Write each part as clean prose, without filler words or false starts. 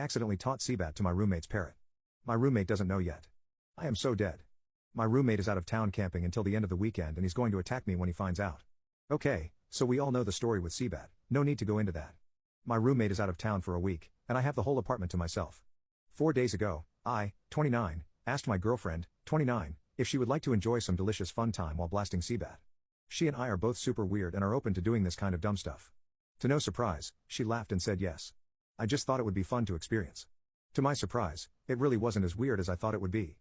accidentally taught Seabat to my roommate's parrot. My roommate doesn't know yet. I am so dead. My roommate is out of town camping until the end of the weekend and he's going to attack me when he finds out. Okay, so we all know the story with Seabat, no need to go into that. My roommate is out of town for a week, and I have the whole apartment to myself. 4 days ago, I, 29, asked my girlfriend, 29, if she would like to enjoy some delicious fun time while blasting Seabat. She and I are both super weird and are open to doing this kind of dumb stuff. To no surprise, she laughed and said yes. I just thought it would be fun to experience. To my surprise, it really wasn't as weird as I thought it would be.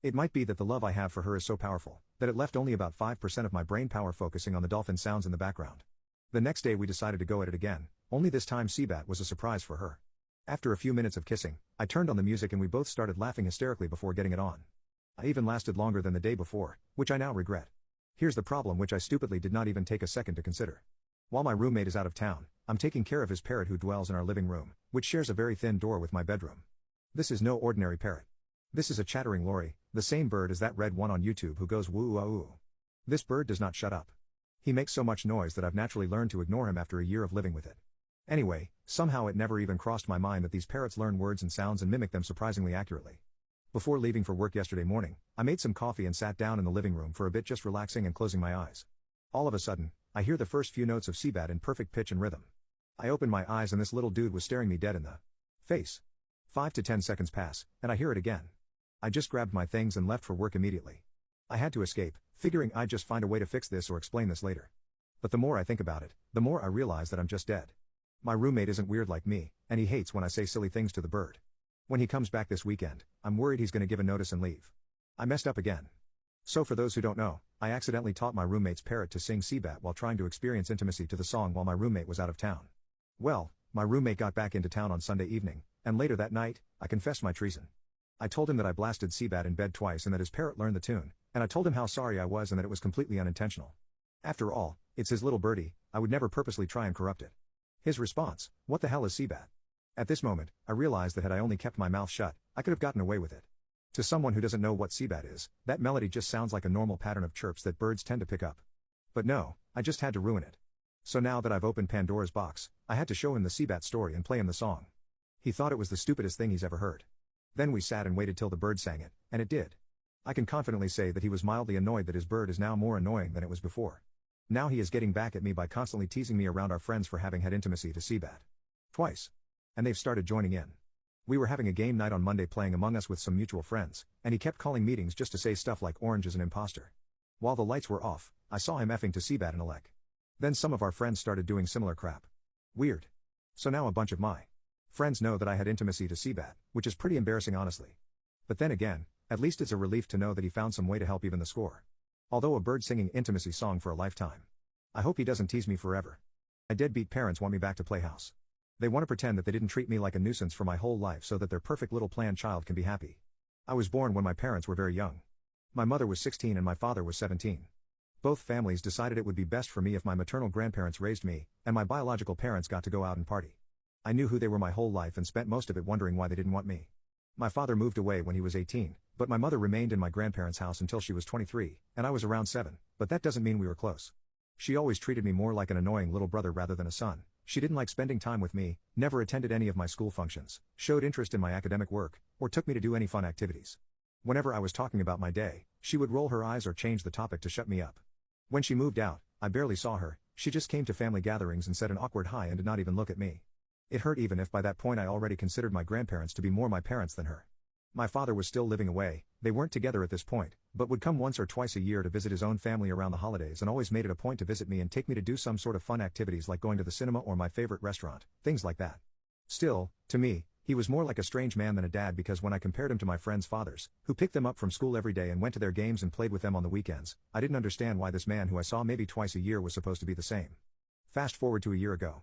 It might be that the love I have for her is so powerful, that it left only about 5% of my brain power focusing on the dolphin sounds in the background. The next day we decided to go at it again, only this time Seabat was a surprise for her. After a few minutes of kissing, I turned on the music and we both started laughing hysterically before getting it on. I even lasted longer than the day before, which I now regret. Here's the problem which I stupidly did not even take a second to consider. While my roommate is out of town, I'm taking care of his parrot who dwells in our living room, which shares a very thin door with my bedroom. This is no ordinary parrot. This is a chattering lory, the same bird as that red one on YouTube who goes woo-ah-oo. This bird does not shut up. He makes so much noise that I've naturally learned to ignore him after a year of living with it. Anyway, somehow it never even crossed my mind that these parrots learn words and sounds and mimic them surprisingly accurately. Before leaving for work yesterday morning, I made some coffee and sat down in the living room for a bit just relaxing and closing my eyes. All of a sudden, I hear the first few notes of Seabat in perfect pitch and rhythm. I opened my eyes and this little dude was staring me dead in the face. 5 to 10 seconds pass, and I hear it again. I just grabbed my things and left for work immediately. I had to escape, figuring I'd just find a way to fix this or explain this later. But the more I think about it, the more I realize that I'm just dead. My roommate isn't weird like me, and he hates when I say silly things to the bird. When he comes back this weekend, I'm worried he's going to give a notice and leave. I messed up again. So for those who don't know, I accidentally taught my roommate's parrot to sing Seabat while trying to experience intimacy to the song while my roommate was out of town. Well, my roommate got back into town on Sunday evening, and later that night, I confessed my treason. I told him that I blasted Seabat in bed twice and that his parrot learned the tune, and I told him how sorry I was and that it was completely unintentional. After all, it's his little birdie, I would never purposely try and corrupt it. His response, "What the hell is Seabat?" At this moment, I realized that had I only kept my mouth shut, I could have gotten away with it. To someone who doesn't know what Seabat is, that melody just sounds like a normal pattern of chirps that birds tend to pick up. But no, I just had to ruin it. So now that I've opened Pandora's box, I had to show him the Seabat story and play him the song. He thought it was the stupidest thing he's ever heard. Then we sat and waited till the bird sang it, and it did. I can confidently say that he was mildly annoyed that his bird is now more annoying than it was before. Now he is getting back at me by constantly teasing me around our friends for having had intimacy to Seabat. Twice. And they've started joining in. We were having a game night on Monday playing Among Us with some mutual friends, and he kept calling meetings just to say stuff like Orange is an imposter. While the lights were off, I saw him effing to Seabat in a lek. Then some of our friends started doing similar crap. Weird. So now a bunch of my friends know that I had intimacy to Seabat, which is pretty embarrassing honestly. But then again, at least it's a relief to know that he found some way to help even the score. Although a bird singing intimacy song for a lifetime. I hope he doesn't tease me forever. My deadbeat parents want me back to play house. They want to pretend that they didn't treat me like a nuisance for my whole life so that their perfect little planned child can be happy. I was born when my parents were very young. My mother was 16 and my father was 17. Both families decided it would be best for me if my maternal grandparents raised me, and my biological parents got to go out and party. I knew who they were my whole life and spent most of it wondering why they didn't want me. My father moved away when he was 18, but my mother remained in my grandparents' house until she was 23, and I was around 7, but that doesn't mean we were close. She always treated me more like an annoying little brother rather than a son. She didn't like spending time with me, never attended any of my school functions, showed interest in my academic work, or took me to do any fun activities. Whenever I was talking about my day, she would roll her eyes or change the topic to shut me up. When she moved out, I barely saw her, she just came to family gatherings and said an awkward hi and did not even look at me. It hurt even if by that point I already considered my grandparents to be more my parents than her. My father was still living away, they weren't together at this point, but would come once or twice a year to visit his own family around the holidays and always made it a point to visit me and take me to do some sort of fun activities like going to the cinema or my favorite restaurant, things like that. Still, to me, he was more like a strange man than a dad because when I compared him to my friends' fathers, who picked them up from school every day and went to their games and played with them on the weekends, I didn't understand why this man who I saw maybe twice a year was supposed to be the same. Fast forward to a year ago.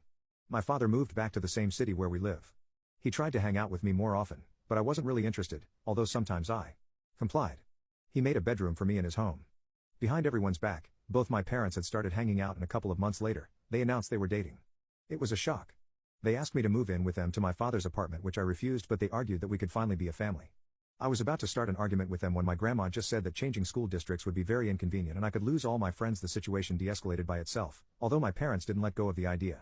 My father moved back to the same city where we live. He tried to hang out with me more often, but I wasn't really interested, although sometimes I complied. He made a bedroom for me in his home. Behind everyone's back, both my parents had started hanging out and a couple of months later, they announced they were dating. It was a shock. They asked me to move in with them to my father's apartment which I refused but they argued that we could finally be a family. I was about to start an argument with them when my grandma just said that changing school districts would be very inconvenient and I could lose all my friends. The situation de-escalated by itself, although my parents didn't let go of the idea.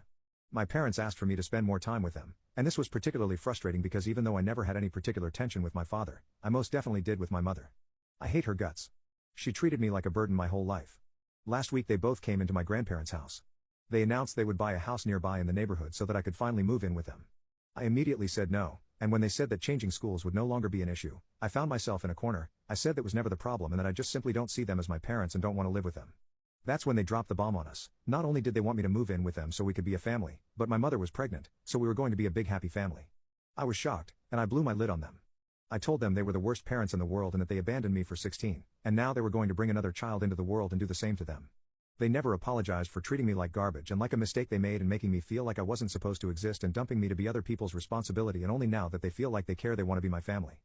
My parents asked for me to spend more time with them, and this was particularly frustrating because even though I never had any particular tension with my father, I most definitely did with my mother. I hate her guts. She treated me like a burden my whole life. Last week they both came into my grandparents' house. They announced they would buy a house nearby in the neighborhood so that I could finally move in with them. I immediately said no, and when they said that changing schools would no longer be an issue, I found myself in a corner. I said that was never the problem and that I just simply don't see them as my parents and don't want to live with them. That's when they dropped the bomb on us. Not only did they want me to move in with them so we could be a family, but my mother was pregnant, so we were going to be a big happy family. I was shocked, and I blew my lid on them. I told them they were the worst parents in the world and that they abandoned me for 16, and now they were going to bring another child into the world and do the same to them. They never apologized for treating me like garbage and like a mistake they made and making me feel like I wasn't supposed to exist and dumping me to be other people's responsibility, and only now that they feel like they care they want to be my family.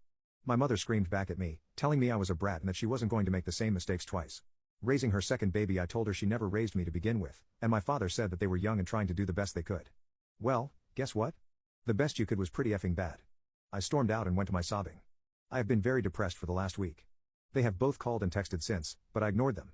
My mother screamed back at me, telling me I was a brat and that she wasn't going to make the same mistakes twice. Raising her second baby, I told her she never raised me to begin with, and my father said that they were young and trying to do the best they could. Well, guess what? The best you could was pretty effing bad. I stormed out and went to my sobbing. I have been very depressed for the last week. They have both called and texted since, but I ignored them.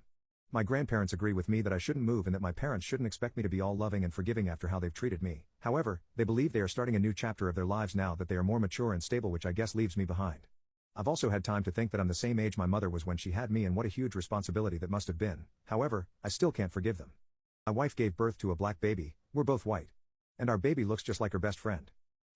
My grandparents agree with me that I shouldn't move and that my parents shouldn't expect me to be all loving and forgiving after how they've treated me. However, they believe they are starting a new chapter of their lives now that they are more mature and stable, which I guess leaves me behind. I've also had time to think that I'm the same age my mother was when she had me, and what a huge responsibility that must have been. However, I still can't forgive them. My wife gave birth to a black baby. We're both white. And our baby looks just like her best friend.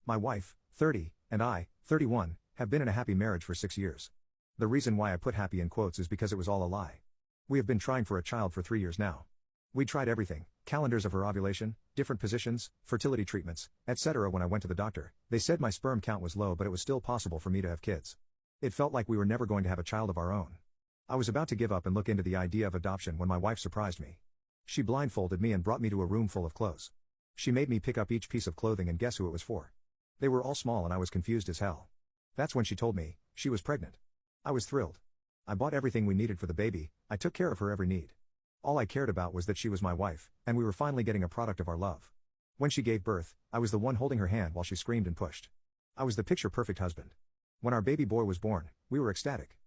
My wife, 30, and I, 31, have been in a happy marriage for 6 years. The reason why I put happy in quotes is because it was all a lie. We have been trying for a child for 3 years now. We tried everything, calendars of her ovulation, different positions, fertility treatments, etc. When I went to the doctor, they said my sperm count was low, but it was still possible for me to have kids. It felt like we were never going to have a child of our own. I was about to give up and look into the idea of adoption when my wife surprised me. She blindfolded me and brought me to a room full of clothes. She made me pick up each piece of clothing, and guess who it was for? They were all small and I was confused as hell. That's when she told me she was pregnant. I was thrilled. I bought everything we needed for the baby. I took care of her every need. All I cared about was that she was my wife, and we were finally getting a product of our love. When she gave birth, I was the one holding her hand while she screamed and pushed. I was the picture-perfect husband. When our baby boy was born, we were ecstatic.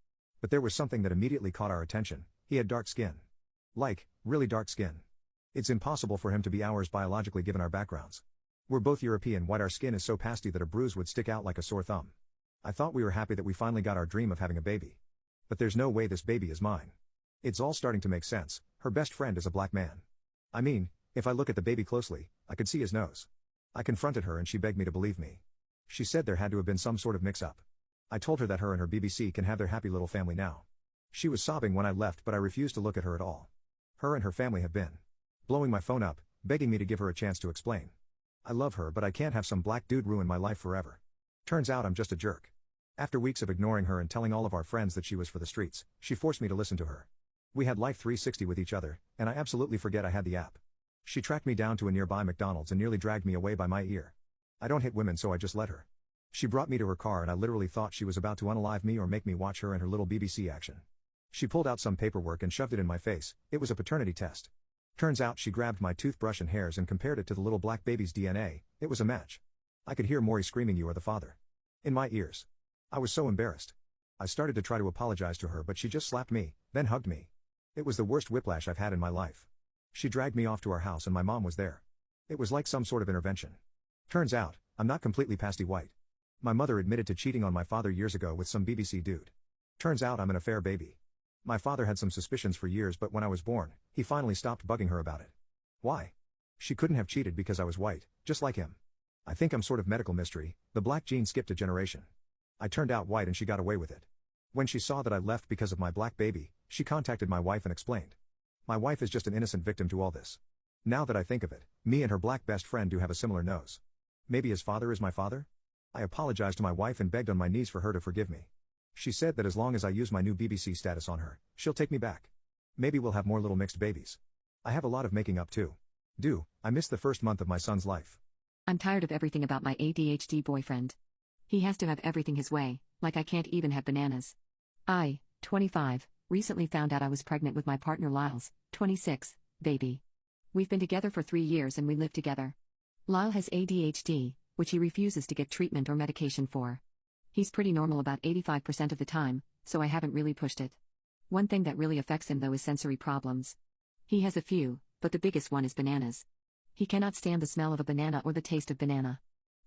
But there was something that immediately caught our attention. He had dark skin. Like, really dark skin. It's impossible for him to be ours biologically given our backgrounds. We're both European white. Our skin is so pasty that a bruise would stick out like a sore thumb. I thought we were happy that we finally got our dream of having a baby. But there's no way this baby is mine. It's all starting to make sense. Her best friend is a black man. I mean, if I look at the baby closely, I could see his nose. I confronted her and she begged me to believe me. She said there had to have been some sort of mix-up. I told her that her and her BBC can have their happy little family now. She was sobbing when I left, but I refused to look at her at all. Her and her family have been blowing my phone up, begging me to give her a chance to explain. I love her, but I can't have some black dude ruin my life forever. Turns out I'm just a jerk. After weeks of ignoring her and telling all of our friends that she was for the streets, she forced me to listen to her. We had Life 360 with each other, and I absolutely forget I had the app. She tracked me down to a nearby McDonald's and nearly dragged me away by my ear. I don't hit women, so I just let her. She brought me to her car and I literally thought she was about to unalive me or make me watch her and her little BBC action. She pulled out some paperwork and shoved it in my face. It was a paternity test. Turns out she grabbed my toothbrush and hairs and compared it to the little black baby's DNA. It was a match. I could hear Maury screaming, "You are the father," in my ears. I was so embarrassed. I started to try to apologize to her, but she just slapped me, then hugged me. It was the worst whiplash I've had in my life. She dragged me off to our house and my mom was there. It was like some sort of intervention. Turns out, I'm not completely pasty white. My mother admitted to cheating on my father years ago with some BBC dude. Turns out I'm an affair baby. My father had some suspicions for years, but when I was born, he finally stopped bugging her about it. Why? She couldn't have cheated because I was white, just like him. I think I'm sort of medical mystery. The black gene skipped a generation. I turned out white and she got away with it. When she saw that I left because of my black baby, she contacted my wife and explained. My wife is just an innocent victim to all this. Now that I think of it, me and her black best friend do have a similar nose. Maybe his father is my father? I apologized to my wife and begged on my knees for her to forgive me. She said that as long as I use my new BBC status on her, she'll take me back. Maybe we'll have more little mixed babies. I have a lot of making up too. I missed the first month of my son's life. I'm tired of everything about my ADHD boyfriend. He has to have everything his way, like I can't even have bananas. I, 25, recently found out I was pregnant with my partner Lyle's, 26, baby. We've been together for 3 years and we live together. Lyle has ADHD, which he refuses to get treatment or medication for. He's pretty normal about 85% of the time, so I haven't really pushed it. One thing that really affects him though is sensory problems. He has a few, but the biggest one is bananas. He cannot stand the smell of a banana or the taste of banana.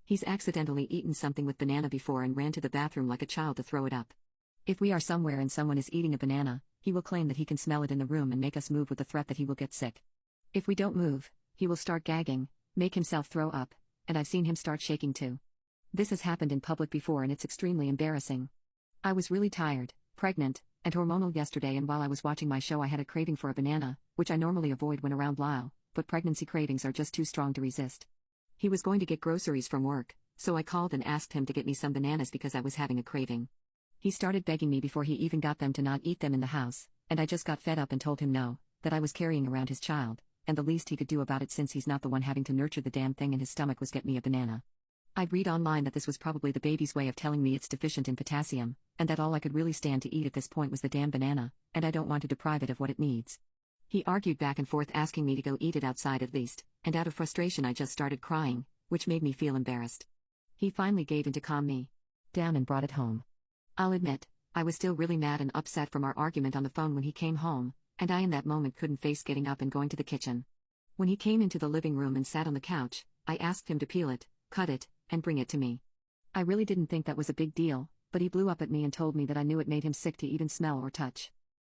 He's accidentally eaten something with banana before and ran to the bathroom like a child to throw it up. If we are somewhere and someone is eating a banana, he will claim that he can smell it in the room and make us move with the threat that he will get sick. If we don't move, he will start gagging, make himself throw up, and I've seen him start shaking too. This has happened in public before and it's extremely embarrassing. I was really tired, pregnant, and hormonal yesterday, and while I was watching my show I had a craving for a banana, which I normally avoid when around Lyle, but pregnancy cravings are just too strong to resist. He was going to get groceries from work, so I called and asked him to get me some bananas because I was having a craving. He started begging me before he even got them to not eat them in the house, and I just got fed up and told him no, that I was carrying around his child, and the least he could do about it since he's not the one having to nurture the damn thing in his stomach was get me a banana. I'd read online that this was probably the baby's way of telling me it's deficient in potassium, and that all I could really stand to eat at this point was the damn banana, and I don't want to deprive it of what it needs. He argued back and forth asking me to go eat it outside at least, and out of frustration I just started crying, which made me feel embarrassed. He finally gave in to calm me down and brought it home. I'll admit, I was still really mad and upset from our argument on the phone when he came home, and I in that moment couldn't face getting up and going to the kitchen. When he came into the living room and sat on the couch, I asked him to peel it, cut it, and bring it to me. I really didn't think that was a big deal, but he blew up at me and told me that I knew it made him sick to even smell or touch.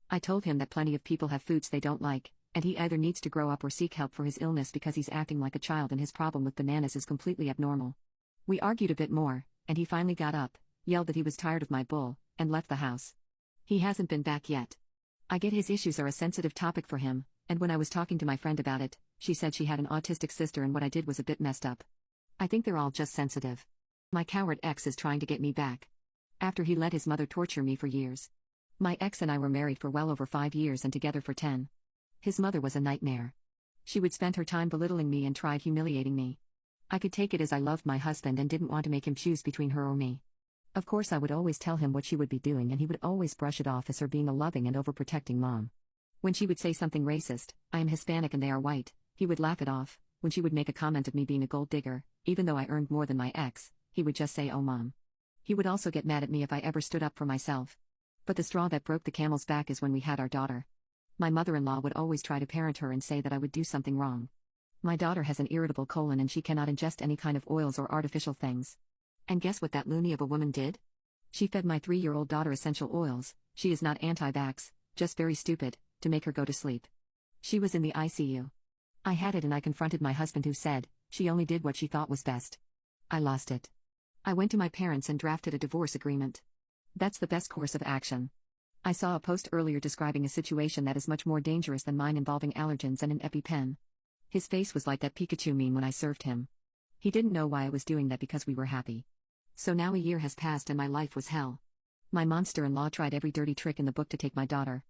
I told him that plenty of people have foods they don't like, and he either needs to grow up or seek help for his illness because he's acting like a child and his problem with bananas is completely abnormal. We argued a bit more, and he finally got up, yelled that he was tired of my bull, and left the house. He hasn't been back yet. I get his issues are a sensitive topic for him, and when I was talking to my friend about it, she said she had an autistic sister and what I did was a bit messed up. I think they're all just sensitive. My coward ex is trying to get me back. After he let his mother torture me for years. My ex and I were married for well over 5 years and together for 10. His mother was a nightmare. She would spend her time belittling me and tried humiliating me. I could take it as I loved my husband and didn't want to make him choose between her or me. Of course I would always tell him what she would be doing and he would always brush it off as her being a loving and overprotecting mom. When she would say something racist, I am Hispanic and they are white, he would laugh it off. When she would make a comment of me being a gold digger, even though I earned more than my ex, he would just say, "Oh mom." He would also get mad at me if I ever stood up for myself. But the straw that broke the camel's back is when we had our daughter. My mother-in-law would always try to parent her and say that I would do something wrong. My daughter has an irritable colon and she cannot ingest any kind of oils or artificial things. And guess what that loony of a woman did? She fed my 3-year-old daughter essential oils. She is not anti-vax, just very stupid, to make her go to sleep. She was in the ICU. I had it and I confronted my husband who said, she only did what she thought was best. I lost it. I went to my parents and drafted a divorce agreement. That's the best course of action. I saw a post earlier describing a situation that is much more dangerous than mine involving allergens and an EpiPen. His face was like that Pikachu meme when I served him. He didn't know why I was doing that because we were happy. So now a year has passed and my life was hell. My monster-in-law tried every dirty trick in the book to take my daughter.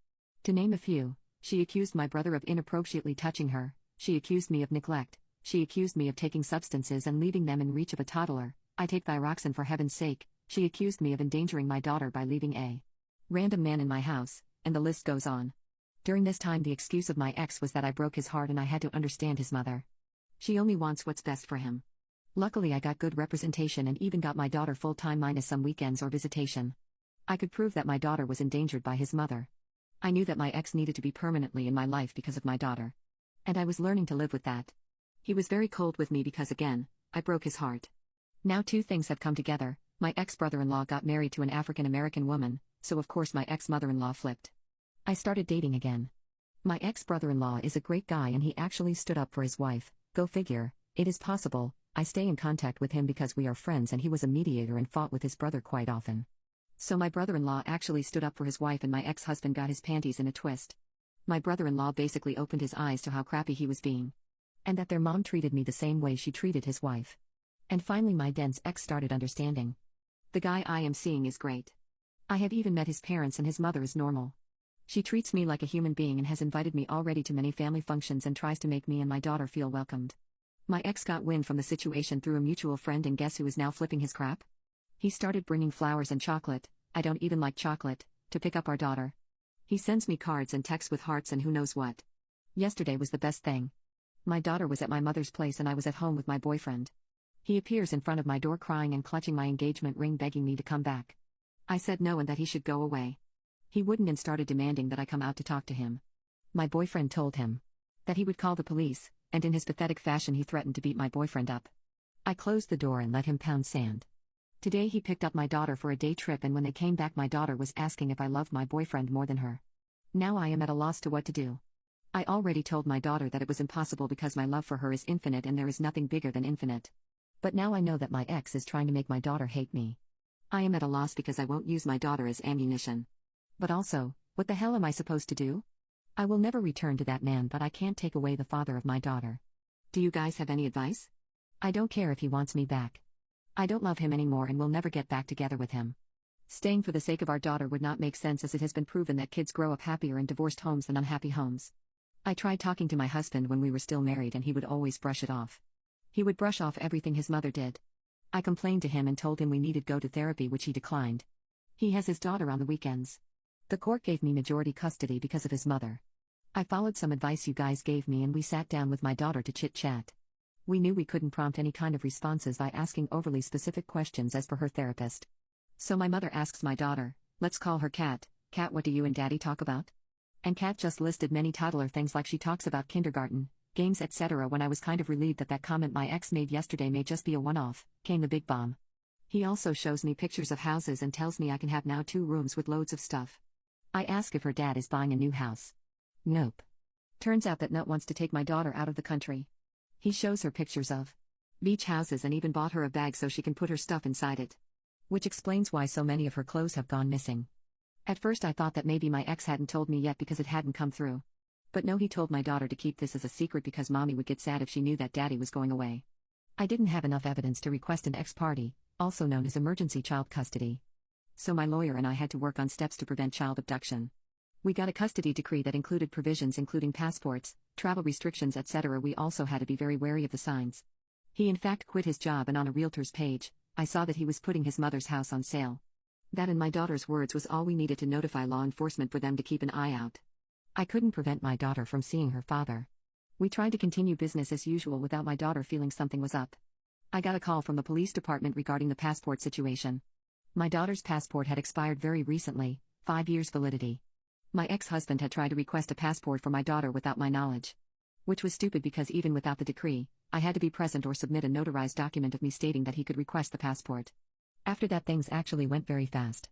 To name a few, she accused my brother of inappropriately touching her, she accused me of neglect, she accused me of taking substances and leaving them in reach of a toddler. I take thyroxine for heaven's sake. She accused me of endangering my daughter by leaving a random man in my house, and the list goes on. During this time the excuse of my ex was that I broke his heart and I had to understand his mother. She only wants what's best for him. Luckily I got good representation and even got my daughter full-time minus some weekends or visitation. I could prove that my daughter was endangered by his mother. I knew that my ex needed to be permanently in my life because of my daughter. And I was learning to live with that. He was very cold with me because again, I broke his heart. Now 2 things have come together. My ex-brother-in-law got married to an African-American woman, so of course my ex-mother-in-law flipped. I started dating again. My ex-brother-in-law is a great guy and he actually stood up for his wife. Go figure, it is possible. I stay in contact with him because we are friends and he was a mediator and fought with his brother quite often. So my brother-in-law actually stood up for his wife and my ex-husband got his panties in a twist. My brother-in-law basically opened his eyes to how crappy he was being. And that their mom treated me the same way she treated his wife. And finally my dense ex started understanding. The guy I am seeing is great. I have even met his parents and his mother is normal. She treats me like a human being and has invited me already to many family functions and tries to make me and my daughter feel welcomed. My ex got wind from the situation through a mutual friend and guess who is now flipping his crap? He started bringing flowers and chocolate, I don't even like chocolate, to pick up our daughter. He sends me cards and texts with hearts and who knows what. Yesterday was the best thing. My daughter was at my mother's place and I was at home with my boyfriend. He appears in front of my door crying and clutching my engagement ring begging me to come back. I said no and that he should go away. He wouldn't and started demanding that I come out to talk to him. My boyfriend told him that he would call the police, and in his pathetic fashion he threatened to beat my boyfriend up. I closed the door and let him pound sand. Today he picked up my daughter for a day trip, and when they came back my daughter was asking if I loved my boyfriend more than her. Now I am at a loss to what to do. I already told my daughter that it was impossible because my love for her is infinite and there is nothing bigger than infinite. But now I know that my ex is trying to make my daughter hate me. I am at a loss because I won't use my daughter as ammunition. But also, what the hell am I supposed to do? I will never return to that man, but I can't take away the father of my daughter. Do you guys have any advice? I don't care if he wants me back. I don't love him anymore and will never get back together with him. Staying for the sake of our daughter would not make sense, as it has been proven that kids grow up happier in divorced homes than unhappy homes. I tried talking to my husband when we were still married and he would always brush it off. He would brush off everything his mother did. I complained to him and told him we needed to go to therapy, which he declined. He has his daughter on the weekends. The court gave me majority custody because of his mother. I followed some advice you guys gave me and we sat down with my daughter to chit-chat. We knew we couldn't prompt any kind of responses by asking overly specific questions as per her therapist. So my mother asks my daughter, let's call her Kat, Kat, what do you and Daddy talk about? And Kat just listed many toddler things like she talks about kindergarten, games, etc. When I was kind of relieved that comment my ex made yesterday may just be a one-off, came the big bomb. He also shows me pictures of houses and tells me I can have now 2 rooms with loads of stuff. I ask if her dad is buying a new house. Nope. Turns out that Nut wants to take my daughter out of the country. He shows her pictures of beach houses and even bought her a bag so she can put her stuff inside it. Which explains why so many of her clothes have gone missing. At first I thought that maybe my ex hadn't told me yet because it hadn't come through. But no, he told my daughter to keep this as a secret because mommy would get sad if she knew that daddy was going away. I didn't have enough evidence to request an ex-parte, also known as emergency child custody. So my lawyer and I had to work on steps to prevent child abduction. We got a custody decree that included provisions including passports, travel restrictions, etc. We also had to be very wary of the signs. He in fact quit his job, and on a realtor's page, I saw that he was putting his mother's house on sale. That, in my daughter's words, was all we needed to notify law enforcement for them to keep an eye out. I couldn't prevent my daughter from seeing her father. We tried to continue business as usual without my daughter feeling something was up. I got a call from the police department regarding the passport situation. My daughter's passport had expired very recently, 5 years validity. My ex-husband had tried to request a passport for my daughter without my knowledge. Which was stupid because even without the decree, I had to be present or submit a notarized document of me stating that he could request the passport. After that, things actually went very fast.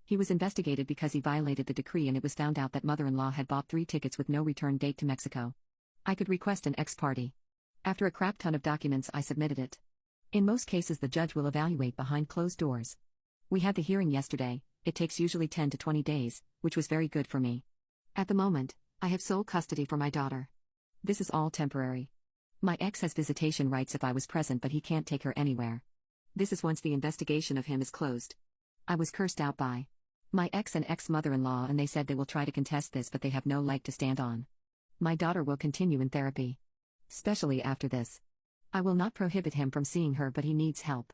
He was investigated because he violated the decree, and it was found out that mother-in-law had bought 3 tickets with no return date to Mexico. I could request an ex-parte. After a crap ton of documents, I submitted it. In most cases, the judge will evaluate behind closed doors. We had the hearing yesterday. It takes usually 10 to 20 days, which was very good for me. At the moment, I have sole custody for my daughter. This is all temporary. My ex has visitation rights if I was present, but he can't take her anywhere. This is once the investigation of him is closed. I was cursed out by my ex and ex-mother-in-law, and they said they will try to contest this, but they have no leg to stand on. My daughter will continue in therapy. Especially after this. I will not prohibit him from seeing her, but he needs help.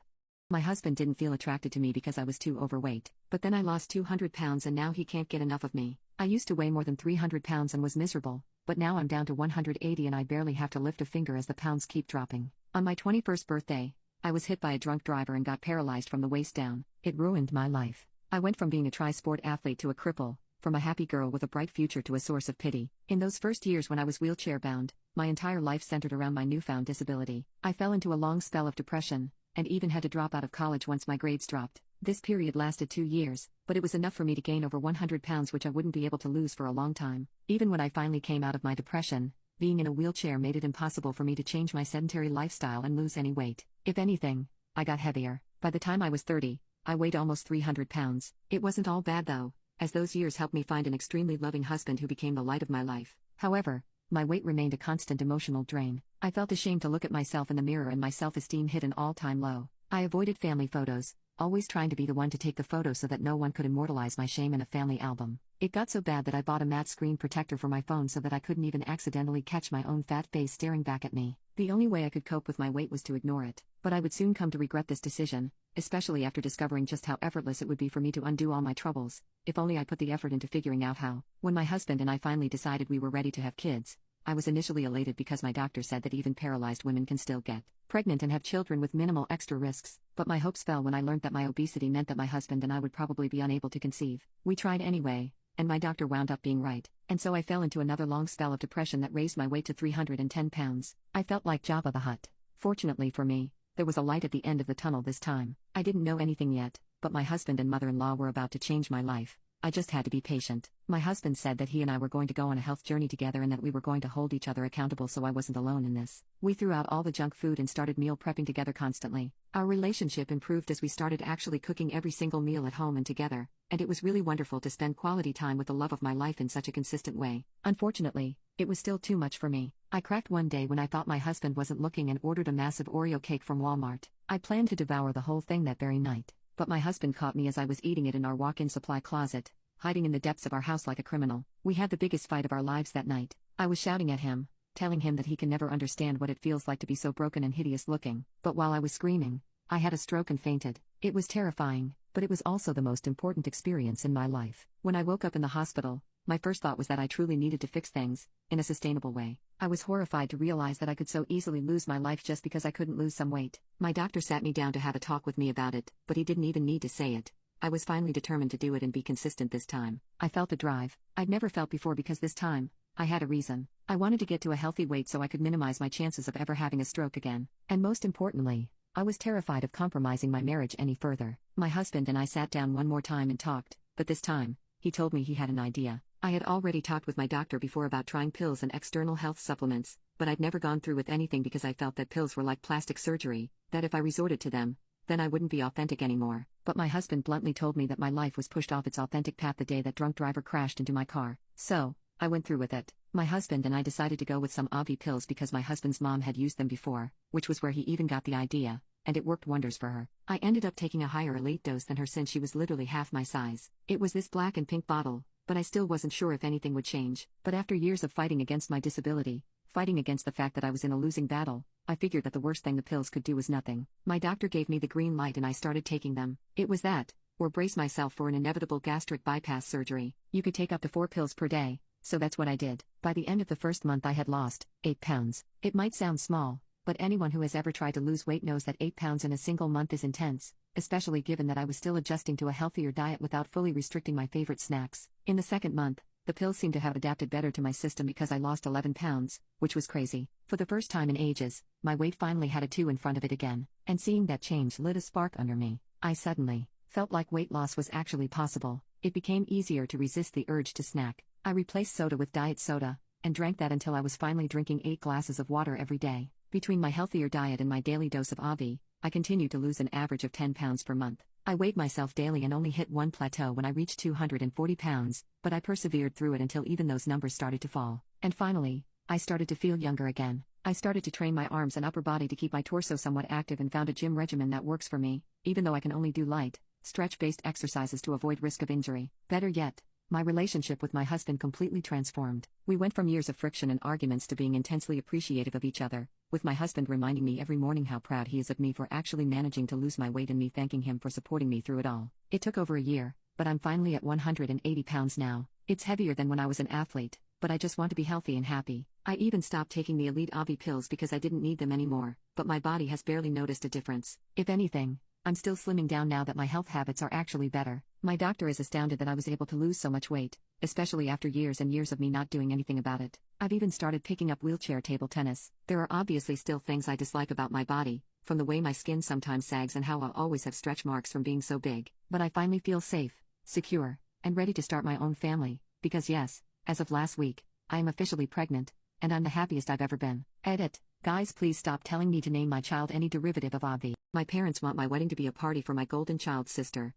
My husband didn't feel attracted to me because I was too overweight, but then I lost 200 pounds and now he can't get enough of me. I used to weigh more than 300 pounds and was miserable, but now I'm down to 180 and I barely have to lift a finger as the pounds keep dropping. On my 21st birthday, I was hit by a drunk driver and got paralyzed from the waist down. It ruined my life. I went from being a tri-sport athlete to a cripple, from a happy girl with a bright future to a source of pity. In those first years when I was wheelchair-bound, my entire life centered around my newfound disability. I fell into a long spell of depression, and even had to drop out of college once my grades dropped. This period lasted 2 years, but it was enough for me to gain over 100 pounds, which I wouldn't be able to lose for a long time. Even when I finally came out of my depression, being in a wheelchair made it impossible for me to change my sedentary lifestyle and lose any weight. If anything, I got heavier. By the time I was 30, I weighed almost 300 pounds. It wasn't all bad though, as those years helped me find an extremely loving husband who became the light of my life. However, my weight remained a constant emotional drain. I felt ashamed to look at myself in the mirror and my self-esteem hit an all-time low. I avoided family photos, always trying to be the one to take the photo so that no one could immortalize my shame in a family album. It got so bad that I bought a matte screen protector for my phone so that I couldn't even accidentally catch my own fat face staring back at me. The only way I could cope with my weight was to ignore it, but I would soon come to regret this decision, especially after discovering just how effortless it would be for me to undo all my troubles, if only I put the effort into figuring out how. When my husband and I finally decided we were ready to have kids, I was initially elated because my doctor said that even paralyzed women can still get pregnant and have children with minimal extra risks, but my hopes fell when I learned that my obesity meant that my husband and I would probably be unable to conceive. We tried anyway, and my doctor wound up being right, and so I fell into another long spell of depression that raised my weight to 310 pounds. I felt like Jabba the Hutt. Fortunately for me, there was a light at the end of the tunnel this time. I didn't know anything yet, but my husband and mother-in-law were about to change my life. I just had to be patient. My husband said that he and I were going to go on a health journey together and that we were going to hold each other accountable, so I wasn't alone in this. We threw out all the junk food and started meal prepping together constantly. Our relationship improved as we started actually cooking every single meal at home and together, and it was really wonderful to spend quality time with the love of my life in such a consistent way. Unfortunately, it was still too much for me. I cracked one day when I thought my husband wasn't looking and ordered a massive Oreo cake from Walmart. I planned to devour the whole thing that very night, but my husband caught me as I was eating it in our walk-in supply closet, hiding in the depths of our house like a criminal. We had the biggest fight of our lives that night. I was shouting at him, telling him that he can never understand what it feels like to be so broken and hideous looking. But while I was screaming, I had a stroke and fainted. It was terrifying, but it was also the most important experience in my life. When I woke up in the hospital, my first thought was that I truly needed to fix things, in a sustainable way. I was horrified to realize that I could so easily lose my life just because I couldn't lose some weight. My doctor sat me down to have a talk with me about it, but he didn't even need to say it. I was finally determined to do it and be consistent this time. I felt the drive I'd never felt before because this time, I had a reason. I wanted to get to a healthy weight so I could minimize my chances of ever having a stroke again. And most importantly, I was terrified of compromising my marriage any further. My husband and I sat down one more time and talked, but this time, he told me he had an idea. I had already talked with my doctor before about trying pills and external health supplements, but I'd never gone through with anything because I felt that pills were like plastic surgery, that if I resorted to them, then I wouldn't be authentic anymore. But my husband bluntly told me that my life was pushed off its authentic path the day that drunk driver crashed into my car. So, I went through with it. My husband and I decided to go with some Avi pills because my husband's mom had used them before, which was where he even got the idea, and it worked wonders for her. I ended up taking a higher elite dose than her since she was literally half my size. It was this black and pink bottle, but I still wasn't sure if anything would change. But after years of fighting against my disability, fighting against the fact that I was in a losing battle, I figured that the worst thing the pills could do was nothing. My doctor gave me the green light and I started taking them. It was that, or brace myself for an inevitable gastric bypass surgery. You could take up to 4 pills per day, so that's what I did. By the end of the first month I had lost 8 pounds. It might sound small, but anyone who has ever tried to lose weight knows that 8 pounds in a single month is intense, especially given that I was still adjusting to a healthier diet without fully restricting my favorite snacks. In the second month, the pills seemed to have adapted better to my system because I lost 11 pounds, which was crazy. For the first time in ages, my weight finally had a 2 in front of it again, and seeing that change lit a spark under me. I suddenly felt like weight loss was actually possible. It became easier to resist the urge to snack. I replaced soda with diet soda, and drank that until I was finally drinking 8 glasses of water every day. Between my healthier diet and my daily dose of Avi, I continued to lose an average of 10 pounds per month. I weighed myself daily and only hit one plateau when I reached 240 pounds, but I persevered through it until even those numbers started to fall. And finally, I started to feel younger again. I started to train my arms and upper body to keep my torso somewhat active and found a gym regimen that works for me, even though I can only do light, stretch-based exercises to avoid risk of injury. Better yet, my relationship with my husband completely transformed. We went from years of friction and arguments to being intensely appreciative of each other, with my husband reminding me every morning how proud he is of me for actually managing to lose my weight and me thanking him for supporting me through it all. It took over a year, but I'm finally at 180 pounds now. It's heavier than when I was an athlete, but I just want to be healthy and happy. I even stopped taking the Elite Avi pills because I didn't need them anymore, but my body has barely noticed a difference. If anything, I'm still slimming down now that my health habits are actually better. My doctor is astounded that I was able to lose so much weight, especially after years and years of me not doing anything about it. I've even started picking up wheelchair table tennis. There are obviously still things I dislike about my body, from the way my skin sometimes sags and how I'll always have stretch marks from being so big. But I finally feel safe, secure, and ready to start my own family, because yes, as of last week, I am officially pregnant, and I'm the happiest I've ever been. Edit. Guys, please stop telling me to name my child any derivative of Avi. My parents want my wedding to be a party for my golden child sister.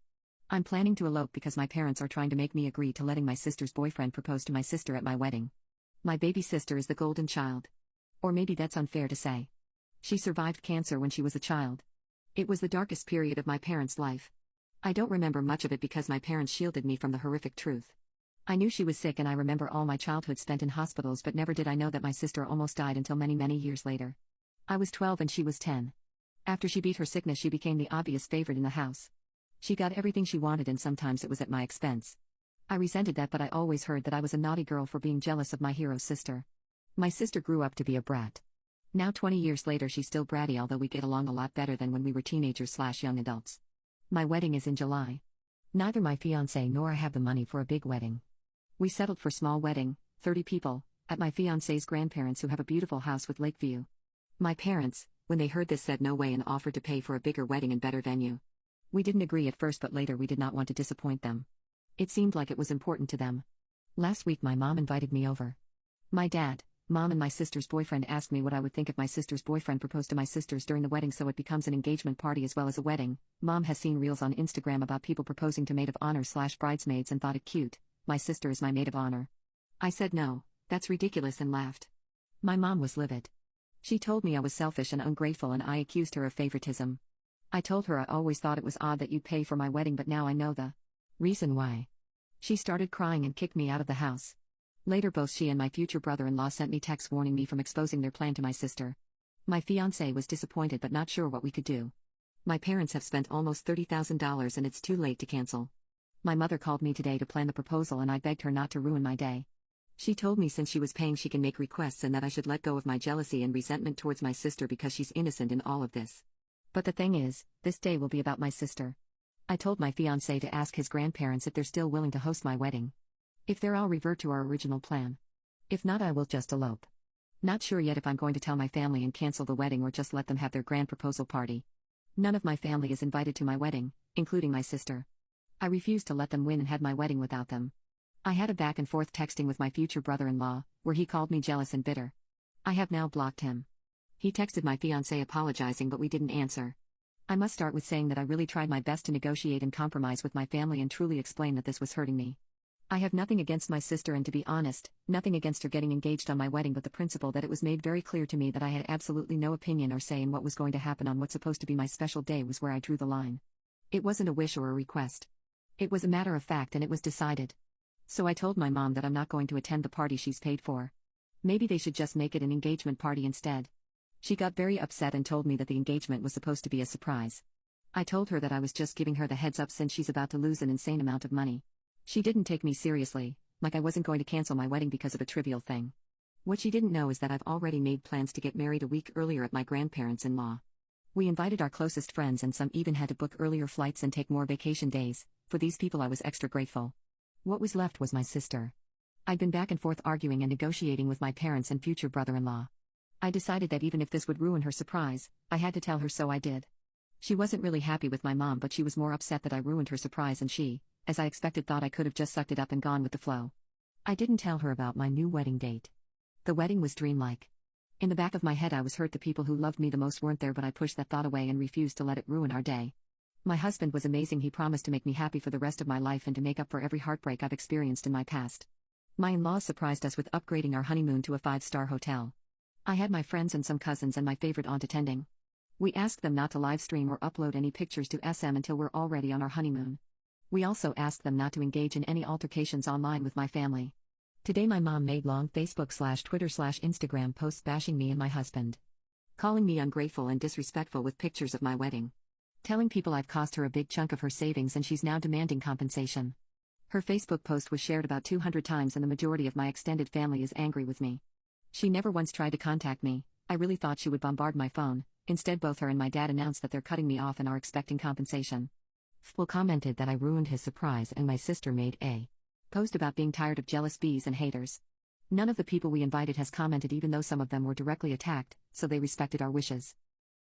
I'm planning to elope because my parents are trying to make me agree to letting my sister's boyfriend propose to my sister at my wedding. My baby sister is the golden child. Or maybe that's unfair to say. She survived cancer when she was a child. It was the darkest period of my parents' life. I don't remember much of it because my parents shielded me from the horrific truth. I knew she was sick and I remember all my childhood spent in hospitals, but never did I know that my sister almost died until many, many years later. I was 12 and she was 10. After she beat her sickness, she became the obvious favorite in the house. She got everything she wanted and sometimes it was at my expense. I resented that, but I always heard that I was a naughty girl for being jealous of my hero sister. My sister grew up to be a brat. Now 20 years later she's still bratty, although we get along a lot better than when we were teenagers/young adults. My wedding is in July. Neither my fiancé nor I have the money for a big wedding. We settled for small wedding, 30 people, at my fiancé's grandparents who have a beautiful house with lake view. My parents, when they heard this, said no way and offered to pay for a bigger wedding and better venue. We didn't agree at first, but later we did not want to disappoint them. It seemed like it was important to them. Last week my mom invited me over. My dad, mom and my sister's boyfriend asked me what I would think if my sister's boyfriend proposed to my sisters during the wedding, so it becomes an engagement party as well as a wedding. Mom has seen reels on Instagram about people proposing to maid of honor/bridesmaids and thought it cute. My sister is my maid of honor. I said no, that's ridiculous, and laughed. My mom was livid. She told me I was selfish and ungrateful, and I accused her of favoritism. I told her I always thought it was odd that you'd pay for my wedding, but now I know the reason why. She started crying and kicked me out of the house. Later both she and my future brother-in-law sent me texts warning me from exposing their plan to my sister. My fiancé was disappointed but not sure what we could do. My parents have spent almost $30,000 and it's too late to cancel. My mother called me today to plan the proposal and I begged her not to ruin my day. She told me since she was paying she can make requests and that I should let go of my jealousy and resentment towards my sister because she's innocent in all of this. But the thing is, this day will be about my sister. I told my fiancé to ask his grandparents if they're still willing to host my wedding. If they're, I'll revert to our original plan. If not, I will just elope. Not sure yet if I'm going to tell my family and cancel the wedding or just let them have their grand proposal party. None of my family is invited to my wedding, including my sister. I refused to let them win and had my wedding without them. I had a back and forth texting with my future brother-in-law, where he called me jealous and bitter. I have now blocked him. He texted my fiancé apologizing, but we didn't answer. I must start with saying that I really tried my best to negotiate and compromise with my family and truly explain that this was hurting me. I have nothing against my sister and, to be honest, nothing against her getting engaged on my wedding, but the principle that it was made very clear to me that I had absolutely no opinion or say in what was going to happen on what's supposed to be my special day was where I drew the line. It wasn't a wish or a request. It was a matter of fact and it was decided. So I told my mom that I'm not going to attend the party she's paid for. Maybe they should just make it an engagement party instead. She got very upset and told me that the engagement was supposed to be a surprise. I told her that I was just giving her the heads up since she's about to lose an insane amount of money. She didn't take me seriously, like I wasn't going to cancel my wedding because of a trivial thing. What she didn't know is that I've already made plans to get married a week earlier at my grandparents-in-law. We invited our closest friends and some even had to book earlier flights and take more vacation days. For these people I was extra grateful. What was left was my sister. I'd been back and forth arguing and negotiating with my parents and future brother-in-law. I decided that even if this would ruin her surprise, I had to tell her, so I did. She wasn't really happy with my mom, but she was more upset that I ruined her surprise, and she, as I expected, thought I could have just sucked it up and gone with the flow. I didn't tell her about my new wedding date. The wedding was dreamlike. In the back of my head I was hurt the people who loved me the most weren't there, but I pushed that thought away and refused to let it ruin our day. My husband was amazing. He promised to make me happy for the rest of my life and to make up for every heartbreak I've experienced in my past. My in-laws surprised us with upgrading our honeymoon to a 5-star hotel. I had my friends and some cousins and my favorite aunt attending. We asked them not to live stream or upload any pictures to SM until we're already on our honeymoon. We also asked them not to engage in any altercations online with my family. Today my mom made long Facebook/Twitter/Instagram posts bashing me and my husband. Calling me ungrateful and disrespectful with pictures of my wedding. Telling people I've cost her a big chunk of her savings and she's now demanding compensation. Her Facebook post was shared about 200 times and the majority of my extended family is angry with me. She never once tried to contact me. I really thought she would bombard my phone. Instead, both her and my dad announced that they're cutting me off and are expecting compensation. Will commented that I ruined his surprise, and my sister made a post about being tired of jealous bees and haters. None of the people we invited has commented, even though some of them were directly attacked, so they respected our wishes.